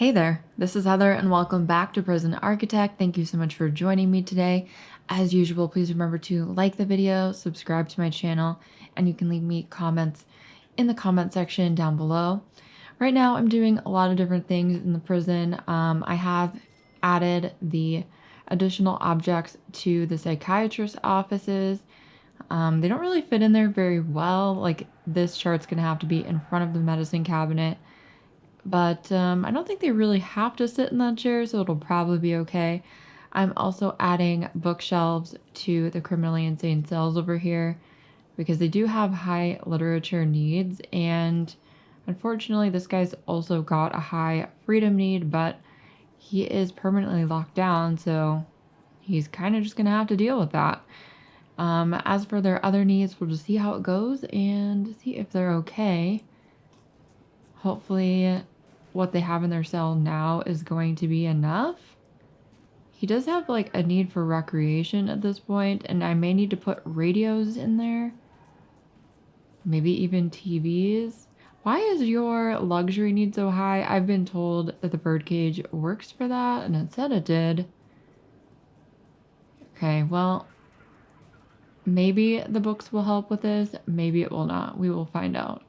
Hey there, this is Heather and welcome back to Prison Architect. Thank you so much for joining me today. As usual, please remember to like the video, subscribe to my channel, and you can leave me comments in the comment section down below. Right now, I'm doing a lot of different things in the prison. I have added the additional objects to the psychiatrist's offices. They don't really fit in there very well. Like this chart's gonna have to be in front of the medicine cabinet. But I don't think they really have to sit in that chair, so it'll probably be okay. I'm also adding bookshelves to the criminally insane cells over here because they do have high literature needs. And unfortunately, this guy's also got a high freedom need, but he is permanently locked down, so he's kind of just going to have to deal with that. As for their other needs, we'll just see how it goes and see if they're okay. Hopefully what they have in their cell now is going to be enough. He does have like a need for recreation at this point, and I may need to put radios in there. Maybe even TVs. Why is your luxury need so high? I've been told that the birdcage works for that, and it said it did. Okay, well, maybe the books will help with this. Maybe it will not. We will find out.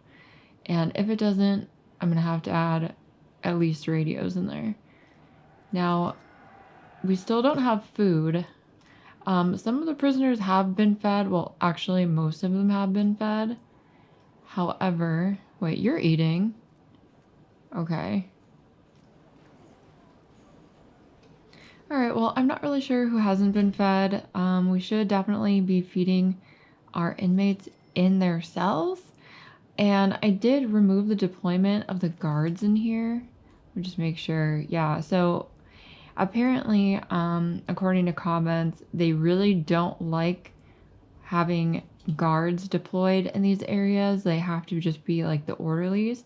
And if it doesn't, I'm going to have to add at least radios in there. Now, we still don't have food. Some of the prisoners have been fed. Well, actually, most of them have been fed. However, wait, you're eating. Okay. All right, well, I'm not really sure who hasn't been fed. We should definitely be feeding our inmates in their cells. And I did remove the deployment of the guards in here. We'll just make sure. Yeah, so apparently, according to comments, they really don't like having guards deployed in these areas. They have to just be like the orderlies.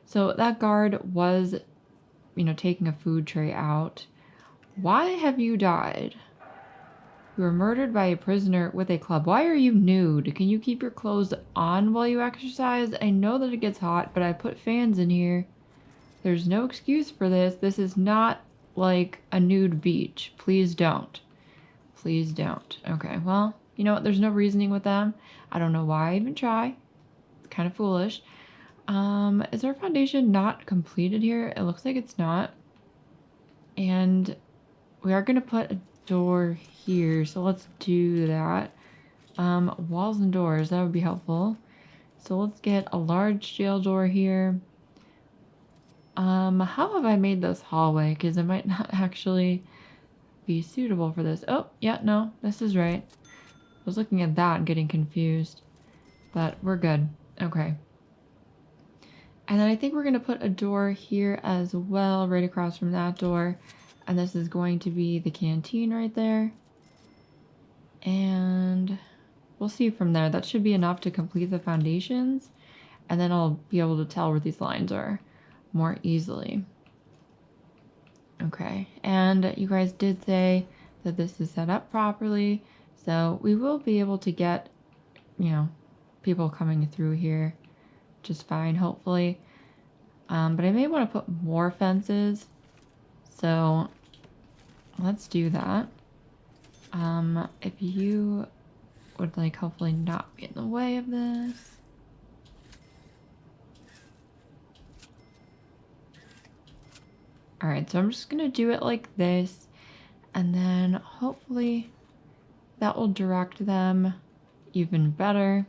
So that guard was, taking a food tray out. Why have you died? You were murdered by a prisoner with a club. Why are you nude? Can you keep your clothes on while you exercise? I know that it gets hot, but I put fans in here. There's no excuse for this. This is not like a nude beach. Please don't. Please don't. Okay, well, you know what? There's no reasoning with them. I don't know why I even try. It's kind of foolish. Is our foundation not completed here? It looks like it's not. And we are going to put a door here, so let's do that. Walls and doors, that would be helpful. So let's get a large jail door here. How have I made this hallway? Because it might not actually be suitable for this. Oh, yeah, no, this is right. I was looking at that and getting confused, but we're good. Okay. And then I think we're going to put a door here as well, right across from that door. And this is going to be the canteen right there. And we'll see from there. That should be enough to complete the foundations. And then I'll be able to tell where these lines are more easily. Okay, and you guys did say that this is set up properly. So we will be able to get, people coming through here just fine, hopefully. But I may want to put more fences. So let's do that. If you would like hopefully not be in the way of this. All right, so I'm just gonna do it like this, and then hopefully that will direct them even better.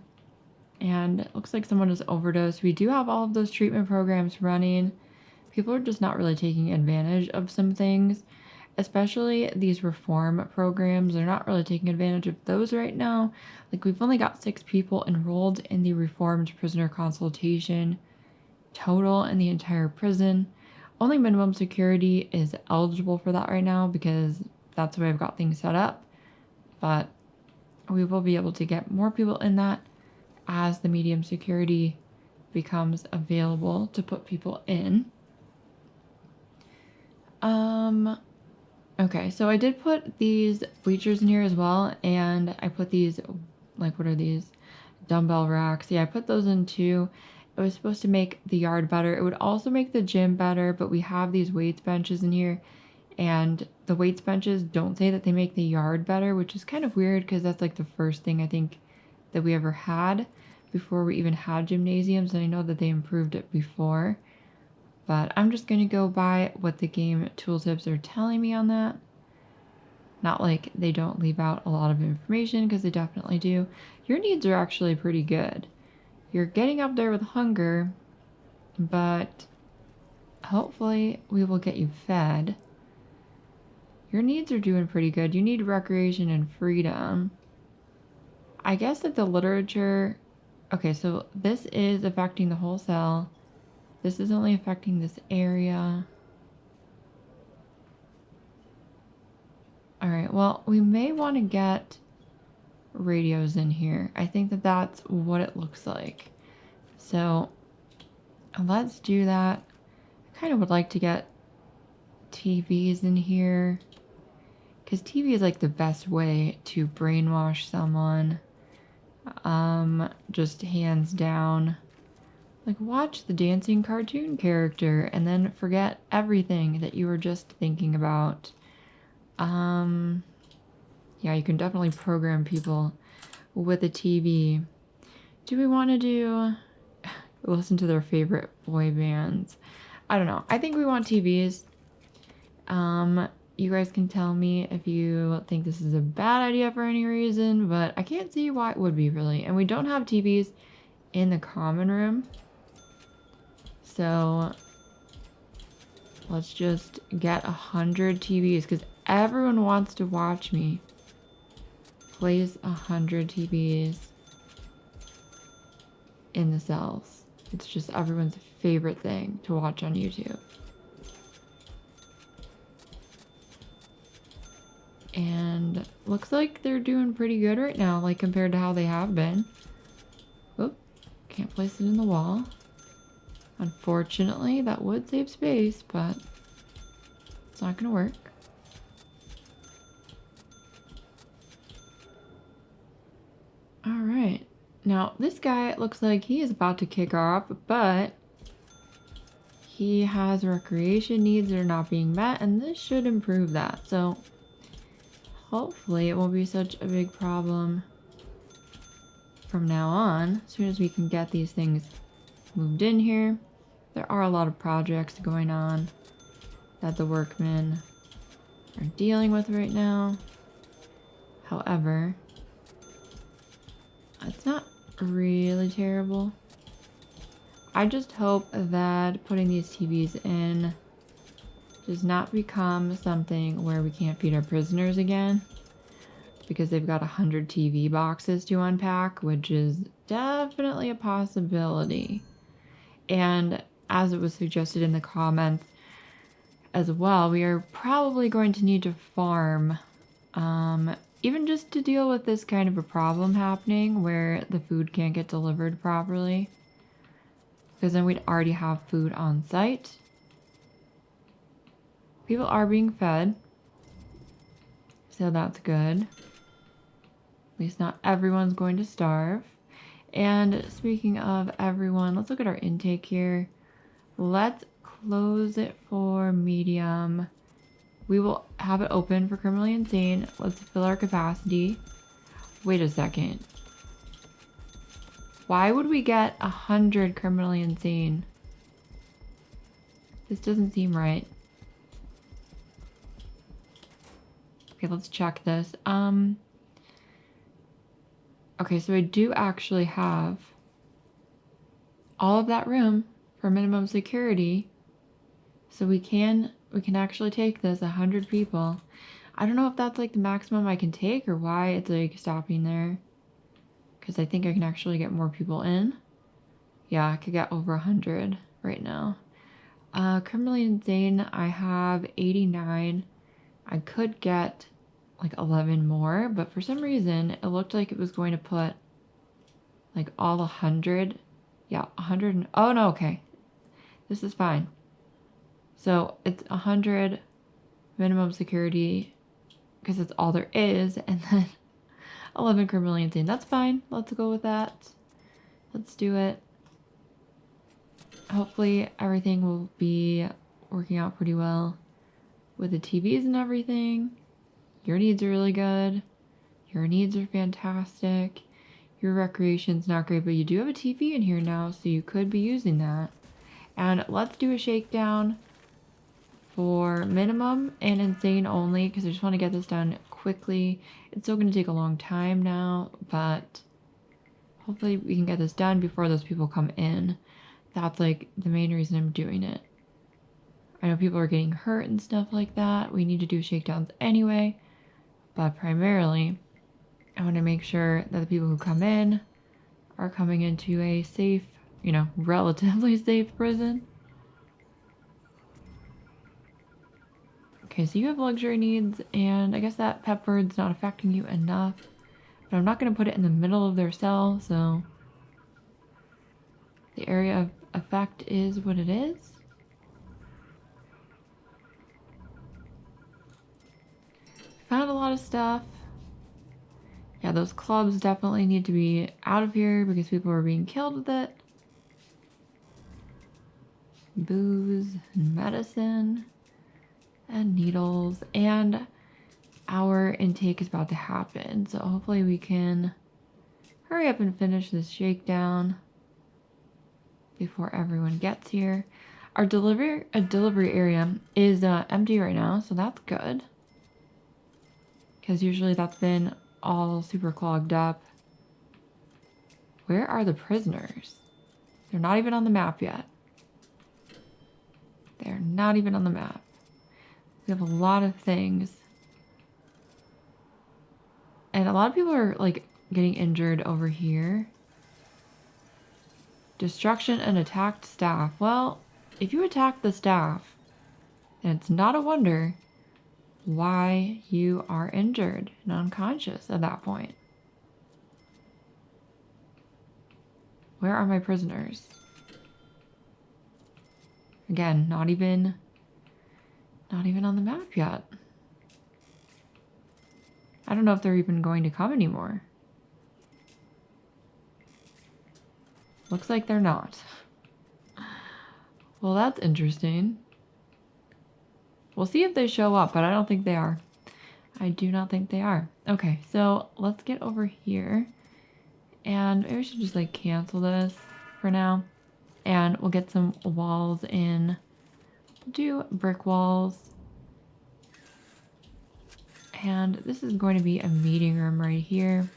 And it looks like someone has overdosed. We do have all of those treatment programs running. People are just not really taking advantage of some things, especially these reform programs. They're not really taking advantage of those right now. Like we've only got 6 people enrolled in the reformed prisoner consultation total in the entire prison. Only minimum security is eligible for that right now because that's the way I've got things set up. But we will be able to get more people in that as the medium security becomes available to put people in. Okay, so I did put these bleachers in here as well, and I put these, like, what are these? Dumbbell racks. Yeah, I put those in too. It was supposed to make the yard better. It would also make the gym better, but we have these weights benches in here, and the weights benches don't say that they make the yard better, which is kind of weird because that's like the first thing I think that we ever had before we even had gymnasiums, and I know that they improved it before. But I'm just going to go by what the game tooltips are telling me on that. Not like they don't leave out a lot of information, because they definitely do. Your needs are actually pretty good. You're getting up there with hunger, but hopefully we will get you fed. Your needs are doing pretty good. You need recreation and freedom. I guess that the literature... Okay, so this is affecting the whole cell. This is only affecting this area. Alright, well, we may want to get radios in here. I think that that's what it looks like. So let's do that. I kind of would like to get TVs in here, because TV is like the best way to brainwash someone. Just hands down. Like, watch the dancing cartoon character and then forget everything that you were just thinking about. Yeah, you can definitely program people with a TV. Do we want to do listen to their favorite boy bands? I don't know. I think we want TVs. You guys can tell me if you think this is a bad idea for any reason, but I can't see why it would be, really. And we don't have TVs in the common room. So let's just get 100 TVs, because everyone wants to watch me. Place 100 TVs in the cells. It's just everyone's favorite thing to watch on YouTube. And looks like they're doing pretty good right now, like compared to how they have been. Oop, can't place it in the wall. Unfortunately, that would save space, but it's not gonna work. Alright, now this guy looks like he is about to kick off, but he has recreation needs that are not being met, and this should improve that. So hopefully it won't be such a big problem from now on, as soon as we can get these things moved in here. There are a lot of projects going on that the workmen are dealing with right now. However, it's not really terrible. I just hope that putting these TVs in does not become something where we can't feed our prisoners again, because they've got 100 TV boxes to unpack, which is definitely a possibility. And as it was suggested in the comments as well, we are probably going to need to farm, even just to deal with this kind of a problem happening where the food can't get delivered properly, because then we'd already have food on site. People are being fed, so that's good. At least not everyone's going to starve. And speaking of everyone, let's look at our intake here. Let's close it for medium. We will have it open for criminally insane. Let's fill our capacity. Wait a second. Why would we get 100 criminally insane? This doesn't seem right. Okay, let's check this. Okay, so I do actually have all of that room for minimum security. So we can actually take this 100 people. I don't know if that's like the maximum I can take or why it's like stopping there, because I think I can actually get more people in. Yeah, I could get over 100 right now. Criminally insane, I have 89. I could get like 11 more, but for some reason it looked like it was going to put like all 100. Yeah, 100. Oh no, okay. This is fine. So it's 100 minimum security, because it's all there is, and then 11 criminally insane. That's fine. Let's go with that. Let's do it. hopefully everything will be working out pretty well with the TVs and everything. Your needs are really good. Your needs are fantastic. Your recreation's not great, but you do have a TV in here now, so you could be using that. And let's do a shakedown for minimum and insane only, because I just want to get this done quickly. It's still going to take a long time now, but hopefully we can get this done before those people come in. That's like the main reason I'm doing it. I know people are getting hurt and stuff like that. We need to do shakedowns anyway, but primarily I want to make sure that the people who come in are coming into a safe, relatively safe prison. Okay, so you have luxury needs, and I guess that pet bird's not affecting you enough. But I'm not going to put it in the middle of their cell, so the area of effect is what it is. Found a lot of stuff. Yeah, those clubs definitely need to be out of here because people are being killed with it. Booze and medicine and needles, and our intake is about to happen, so hopefully we can hurry up and finish this shakedown before everyone gets here. Our delivery area is empty right now, so that's good, because usually that's been all super clogged up. Where are the prisoners? They're not even on the map yet. They're not even on the map. We have a lot of things. And a lot of people are like getting injured over here. Destruction and attacked staff. Well, if you attack the staff, then it's not a wonder why you are injured and unconscious at that point. Where are my prisoners? Again, not even on the map yet. I don't know if they're even going to come anymore. Looks like they're not. Well, that's interesting. We'll see if they show up, but I don't think they are. I do not think they are. Okay, so let's get over here. And maybe we should just like cancel this for now. And we'll get some walls in. Do brick walls. And this is going to be a meeting room right here.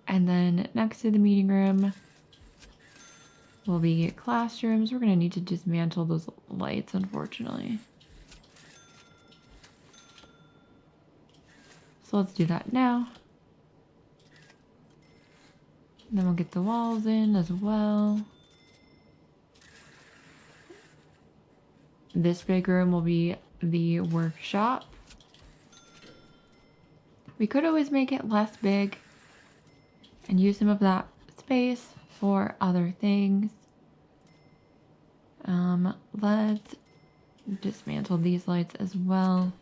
And then next to the meeting room will be classrooms. We're going to need to dismantle those lights, unfortunately. So let's do that now. And then we'll get the walls in as well. This big room will be the workshop. We could always make it less big and use some of that space for other things. Let's dismantle these lights as well.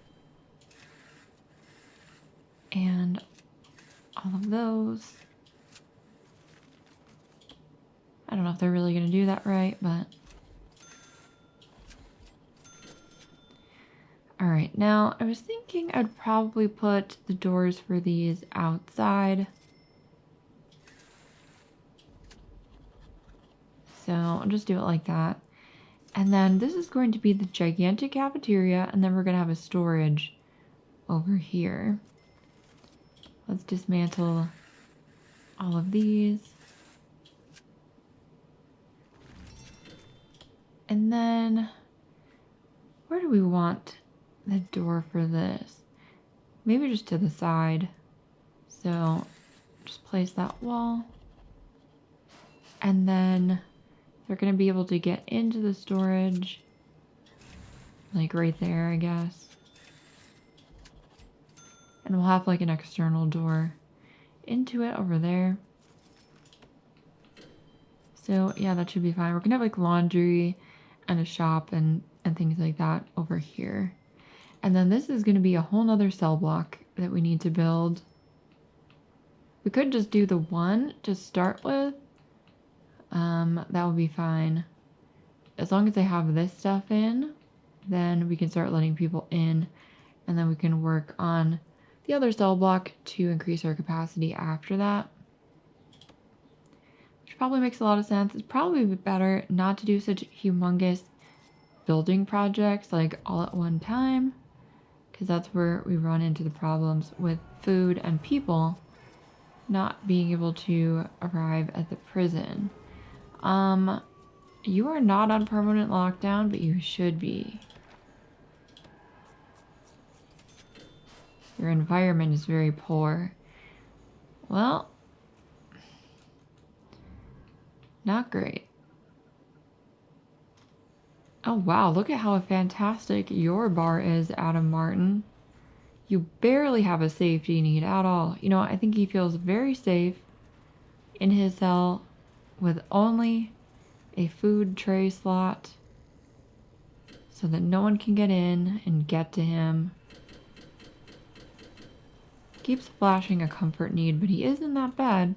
And all of those. I don't know if they're really going to do that right, but... Alright, now I was thinking I'd probably put the doors for these outside. So I'll just do it like that. And then this is going to be the gigantic cafeteria, and then we're going to have a storage over here. Let's dismantle all of these. And then, where do we want the door for this? Maybe just to the side. So just place that wall. And then they're going to be able to get into the storage. Like right there, I guess. And we'll have like an external door into it over there. So yeah, that should be fine. We're going to have like laundry and a shop and things like that over here. And then this is going to be a whole nother cell block that we need to build. We could just do the one to start with. That would be fine. As long as they have this stuff in, then we can start letting people in, and then we can work on the other cell block to increase our capacity after that. Which probably makes a lot of sense. It's probably better not to do such humongous building projects like all at one time, because that's where we run into the problems with food and people not being able to arrive at the prison. You are not on permanent lockdown, but you should be. Your environment is very poor. Well, not great. Oh wow, look at how fantastic your bar is, Adam Martin. You barely have a safety need at all. You know, I think he feels very safe in his cell with only a food tray slot so that no one can get in and get to him. Keeps flashing a comfort need, but he isn't that bad.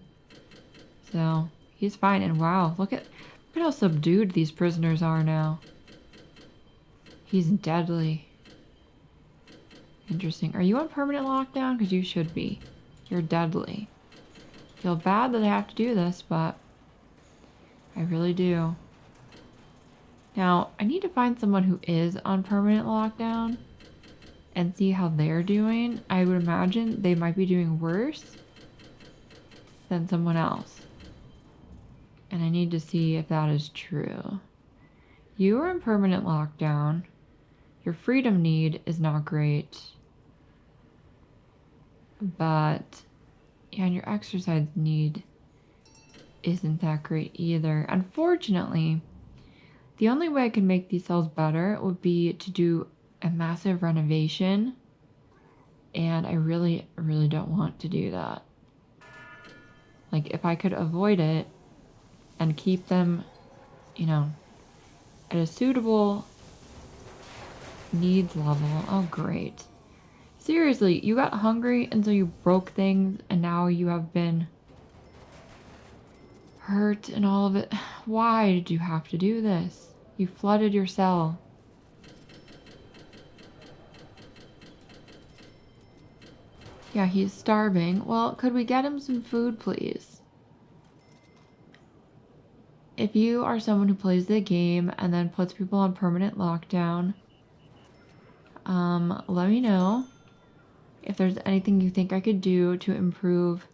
So he's fine. And wow, look at how subdued these prisoners are now. He's deadly. Interesting. Are you on permanent lockdown? Because you should be. You're deadly. Feel bad that I have to do this, but I really do. Now, I need to find someone who is on permanent lockdown and see how they're doing. I would imagine they might be doing worse than someone else. And I need to see if that is true. You are in permanent lockdown. Your freedom need is not great. But, yeah, and your exercise need isn't that great either. Unfortunately, the only way I can make these cells better would be to do a massive renovation. And I really, really don't want to do that. Like, if I could avoid it and keep them, you know, at a suitable needs level. Oh, great. Seriously, you got hungry and so you broke things and now you have been hurt and all of it. Why did you have to do this? You flooded your cell. Yeah, he's starving. Well, could we get him some food, please? If you are someone who plays the game and then puts people on permanent lockdown, let me know if there's anything you think I could do to improve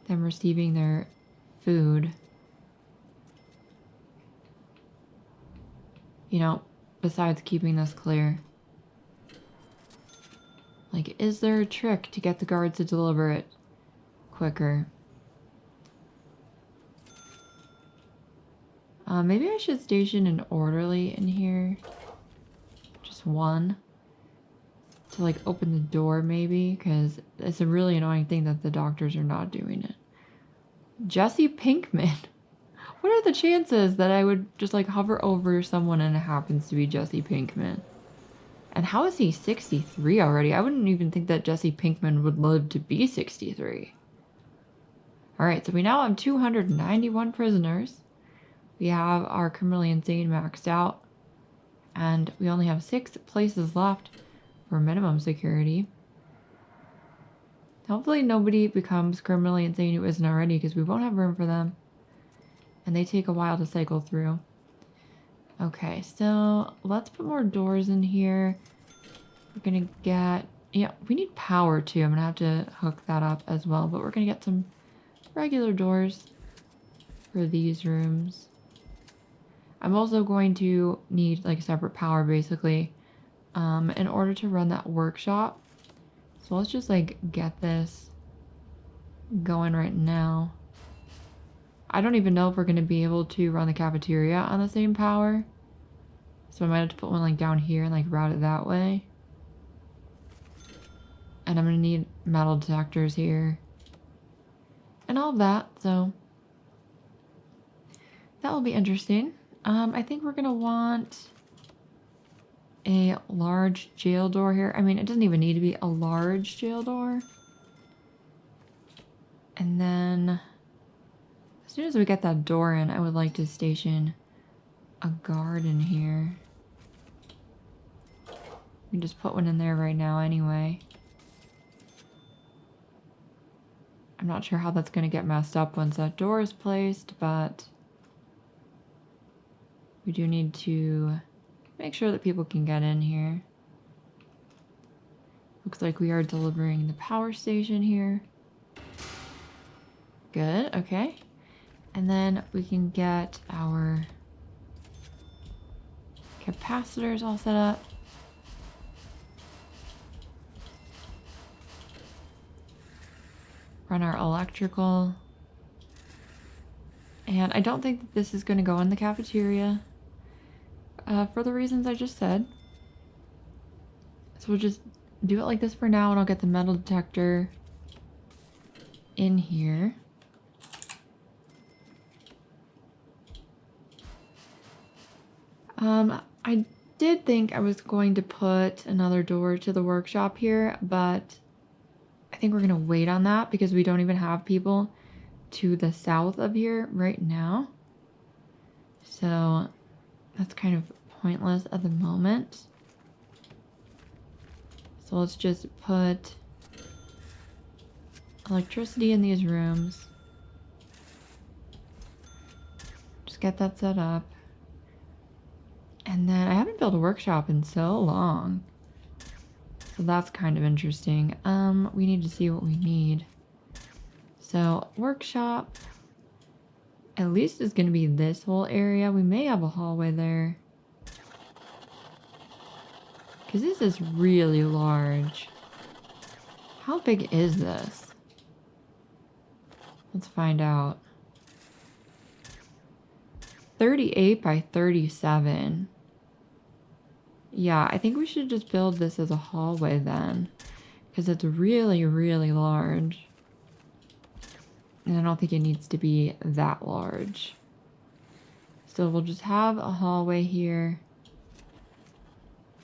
them receiving their food. You know, besides keeping this clear. Like, is there a trick to get the guards to deliver it quicker? Maybe I should station an orderly in here. Just one. To, like, open the door, maybe. Because it's a really annoying thing that the doctors are not doing it. Jesse Pinkman. What are the chances that I would just, like, hover over someone and it happens to be Jesse Pinkman? And how is he 63 already? I wouldn't even think that Jesse Pinkman would live to be 63. Alright, so we now have 291 prisoners. We have our criminally insane maxed out. And we only have 6 places left for minimum security. Hopefully nobody becomes criminally insane who isn't already, because we won't have room for them. And they take a while to cycle through. Okay, so let's put more doors in here. We're gonna get... Yeah, we need power too. I'm gonna have to hook that up as well. But we're gonna get some regular doors for these rooms. I'm also going to need like separate power basically in order to run that workshop. So let's just like get this going right now. I don't even know if we're going to be able to run the cafeteria on the same power. So I might have to put one like down here and like route it that way. And I'm going to need metal detectors here. And all of that, so that will be interesting. I think we're going to want a large jail door here. I mean, it doesn't even need to be a large jail door. And then this soon as we get that door in, I would like to station a guard in here. We can just put one in there right now anyway. I'm not sure how that's going to get messed up once that door is placed, but we do need to make sure that people can get in here. Looks like we are delivering the power station here. Good, okay. And then we can get our capacitors all set up. Run our electrical. And I don't think that this is going to go in the cafeteria for the reasons I just said. So we'll just do it like this for now, and I'll get the metal detector in here. I did think I was going to put another door to the workshop here, but I think we're going to wait on that because we don't even have people to the south of here right now. So that's kind of pointless at the moment. So let's just put electricity in these rooms. Just get that set up. And then I haven't built a workshop in so long. So that's kind of interesting. We need to see what we need. So workshop, at least is going to be this whole area. We may have a hallway there. Because this is really large. How big is this? Let's find out. 38 by 37. Yeah, I think we should just build this as a hallway then. Because it's really, really large. And I don't think it needs to be that large. So we'll just have a hallway here.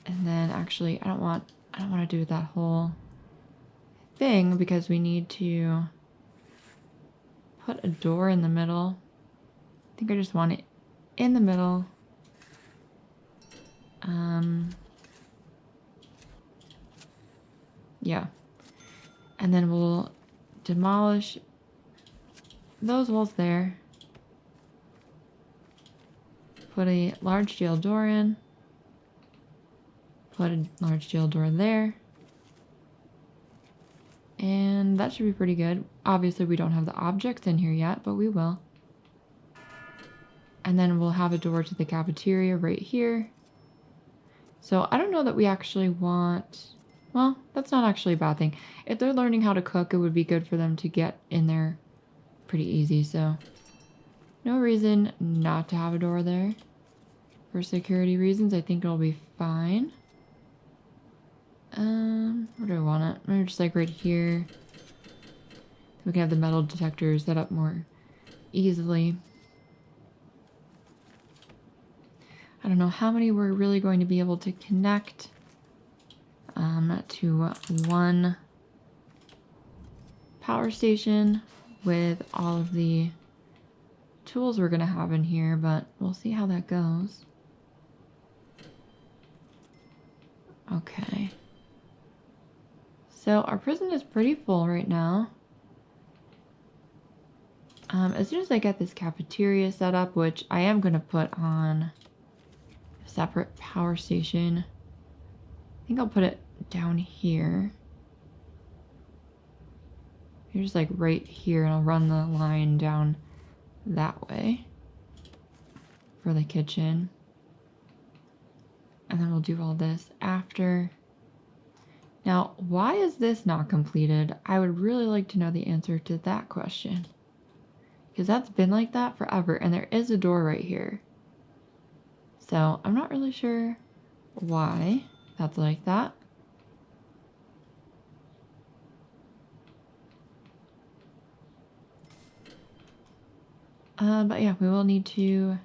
And then actually, I don't want to do that whole thing because we need to put a door in the middle. I think I just want it in the middle. Yeah. And then we'll demolish those walls there. Put a large steel door in. Put a large steel door there. And that should be pretty good. Obviously, we don't have the objects in here yet, but we will. And then we'll have a door to the cafeteria right here. So I don't know that we actually want... Well, that's not actually a bad thing. If they're learning how to cook, it would be good for them to get in there pretty easy. So no reason not to have a door there. For security reasons, I think it'll be fine. Where do I want it? Maybe just like right here. We can have the metal detector set up more easily. I don't know how many we're really going to be able to connect to one power station with all of the tools we're going to have in here, but we'll see how that goes. Okay. So our prison is pretty full right now. As soon as I get this cafeteria set up, which I am going to put on a separate power station, I think I'll put it down here. You're just like right here, and I'll run the line down that way for the kitchen. And then we'll do all this after. Now, why is this not completed? I would really like to know the answer to that question. Because that's been like that forever, and there is a door right here. So, I'm not really sure why that's like that. But yeah, we will need to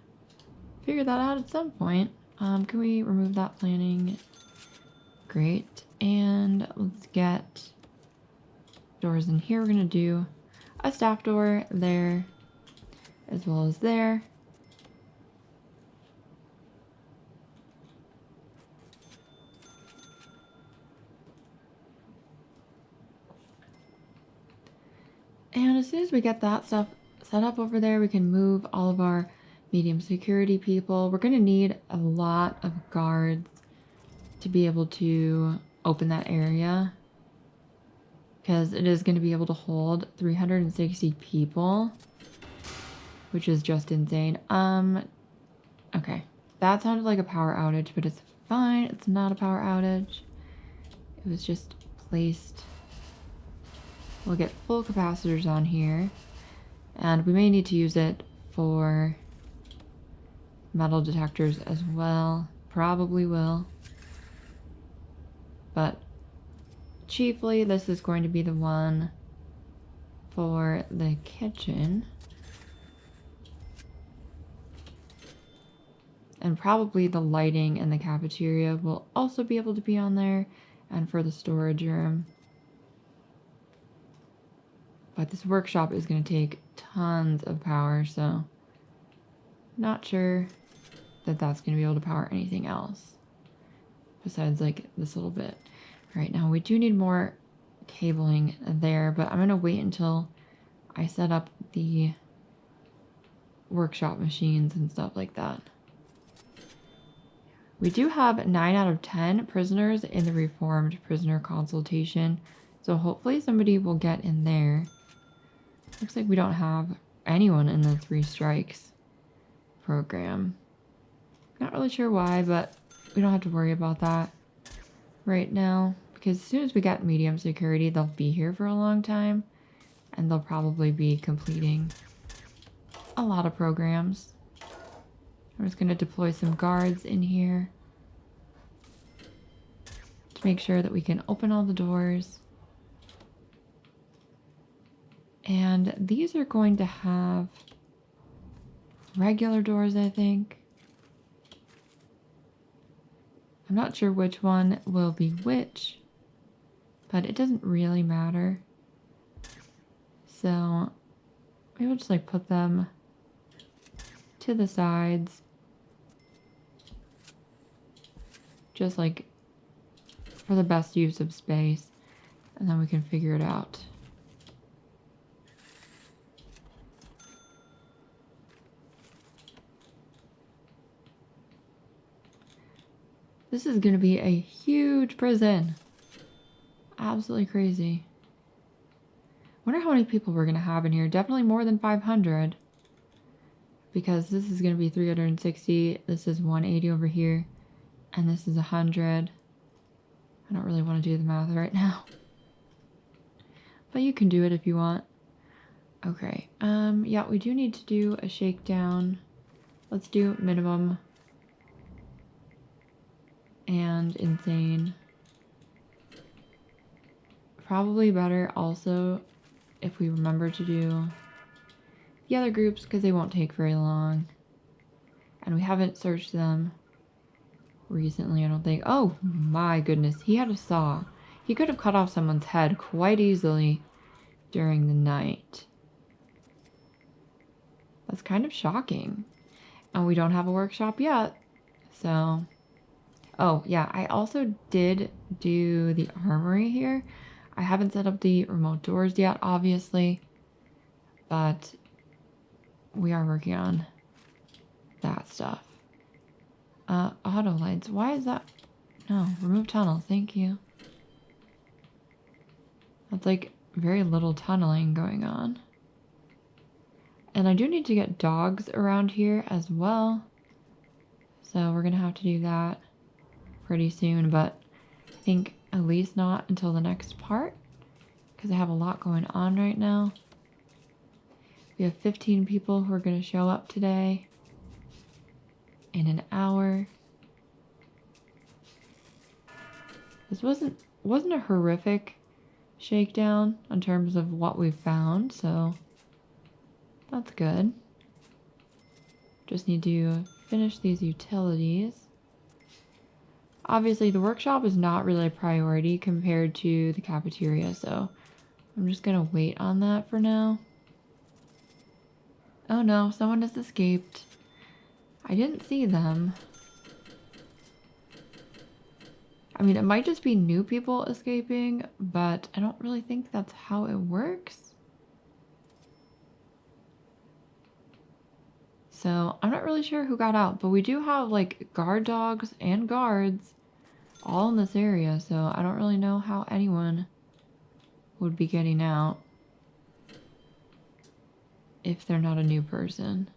figure that out at some point. Can we remove that planning? Great. And let's get doors in here. We're going to do a staff door there. as well as there. And as soon as we get that stuff set up over there, we can move all of our medium security people. We're going to need a lot of guards to be able to open that area, because it is going to be able to hold 360 people, which is just insane. Okay. That sounded like a power outage, but it's fine. It's not a power outage. It was just placed. We'll get full capacitors on here, and we may need to use it for metal detectors as well. Probably will. But chiefly, this is going to be the one for the kitchen. And probably the lighting in the cafeteria will also be able to be on there, and for the storage room. But this workshop is going to take tons of power, so not sure that that's going to be able to power anything else besides like this little bit. Right now we do need more cabling there, but I'm going to wait until I set up the workshop machines and stuff like that. We do have 9 out of 10 prisoners in the reformed prisoner consultation, so hopefully somebody will get in there. Looks like we don't have anyone in the 3 strikes program. Not really sure why, but we don't have to worry about that right now, because as soon as we get medium security, they'll be here for a long time, and they'll probably be completing a lot of programs. I'm just going to deploy some guards in here to make sure that we can open all the doors. And these are going to have regular doors, I think. I'm not sure which one will be which, but it doesn't really matter. So maybe we'll just like put them to the sides, just like for the best use of space, and then we can figure it out. This is going to be a huge prison. Absolutely crazy. Wonder how many people we're going to have in here. Definitely more than 500. Because this is going to be 360. This is 180 over here. And this is 100. I don't really want to do the math right now. But you can do it if you want. Okay. Yeah, we do need to do a shakedown. Let's do minimum and insane. Probably better also if we remember to do the other groups, because they won't take very long. And we haven't searched them recently, I don't think. Oh my goodness, he had a saw. He could have cut off someone's head quite easily during the night. That's kind of shocking. And we don't have a workshop yet, so... Oh, yeah, I also did do the armory here. I haven't set up the remote doors yet, obviously, but we are working on that stuff. Auto lights. Why is that? No, remove tunnel. Thank you. That's like very little tunneling going on. And I do need to get dogs around here as well. So we're going to have to do that pretty soon, but I think at least not until the next part, because I have a lot going on right now. We have 15 people who are going to show up today in an hour. This wasn't a horrific shakedown in terms of what we found, so that's good. Just need to finish these utilities. Obviously, the workshop is not really a priority compared to the cafeteria, so I'm just gonna wait on that for now. Oh no, someone has escaped. I didn't see them. I mean, it might just be new people escaping, but I don't really think that's how it works. So I'm not really sure who got out, but we do have like guard dogs and guards all in this area, so I don't really know how anyone would be getting out if they're not a new person.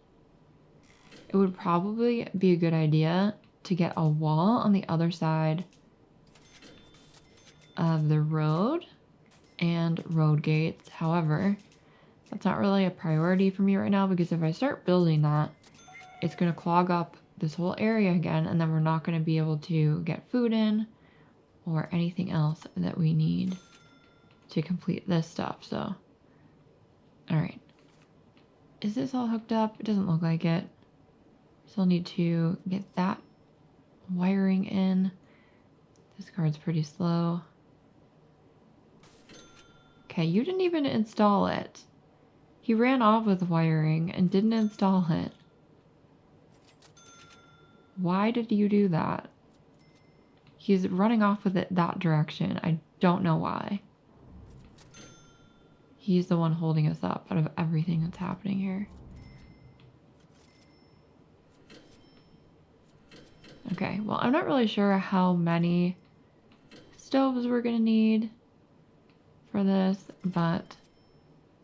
It would probably be a good idea to get a wall on the other side of the road and road gates. However, that's not really a priority for me right now because if I start building that, it's going to clog up this whole area again, and then we're not going to be able to get food in or anything else that we need to complete this stuff. So, all right. Is this all hooked up? It doesn't look like it. Still need to get that wiring in. This card's pretty slow. Okay, you didn't even install it. He ran off with wiring and didn't install it. Why did you do that? He's running off with it that direction. I don't know why. He's the one holding us up out of everything that's happening here. Okay, well, I'm not really sure how many stoves we're gonna need for this, but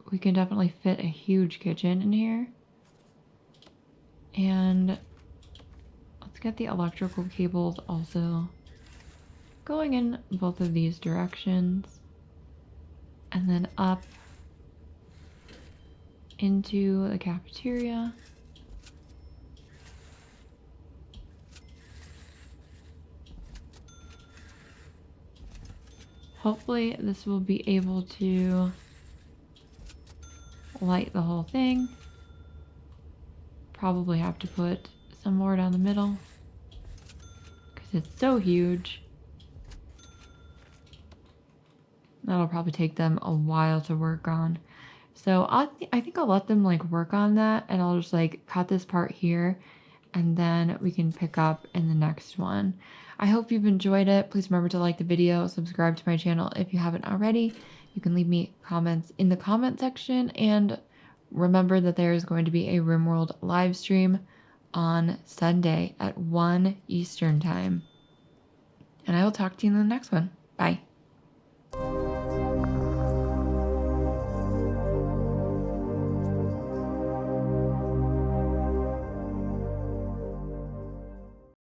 we can definitely fit a huge kitchen in here. And let's get the electrical cables also going in both of these directions, and then up into the cafeteria. Hopefully this will be able to light the whole thing. Probably have to put some more down the middle because it's so huge. That'll probably take them a while to work on. So I think I'll let them like work on that, and I'll just like cut this part here, and then we can pick up in the next one. I hope you've enjoyed it. Please remember to like the video, subscribe to my channel if you haven't already. You can leave me comments in the comment section, and remember that there is going to be a RimWorld live stream on Sunday at 1 Eastern time. And I will talk to you in the next one. Bye.